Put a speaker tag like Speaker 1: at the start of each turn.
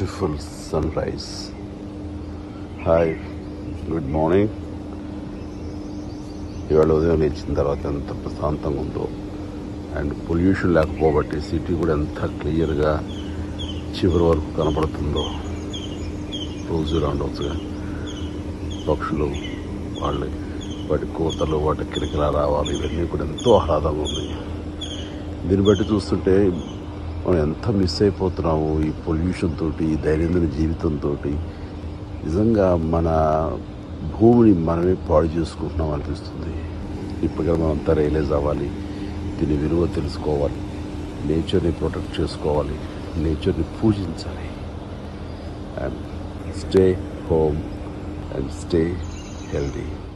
Speaker 1: Beautiful sunrise. Hi, good morning. ఇవాళ ఉదయం లేచిన తర్వాత ఎంత ప్రశాంతంగా ఉందో, అండ్ పొల్యూషన్ లేకపోబట్టి సిటీ కూడా ఎంత క్లియర్గా చివరి వరకు కనపడుతుందో. రోజు రాండవచ్చుగా పక్షులు వాటి కోతలు, వాటి కిరకిలా రావాలి, ఇవన్నీ కూడా ఎంతో ఆహ్లాదంగా ఉంది. దీన్ని బట్టి చూస్తుంటే మనం ఎంత మిస్ అయిపోతున్నాము ఈ పొల్యూషన్ తోటి, ఈ దైనందిన జీవితంతో. నిజంగా మన భూమిని మనమే పాడు చేసుకుంటున్నాం అనిపిస్తుంది. ఇప్పటికే మనం అంతా రియలైజ్ అవ్వాలి, దీని విలువ తెలుసుకోవాలి, నేచర్ని ప్రొటెక్ట్ చేసుకోవాలి, నేచర్ని పూజించాలి. And stay home and stay healthy.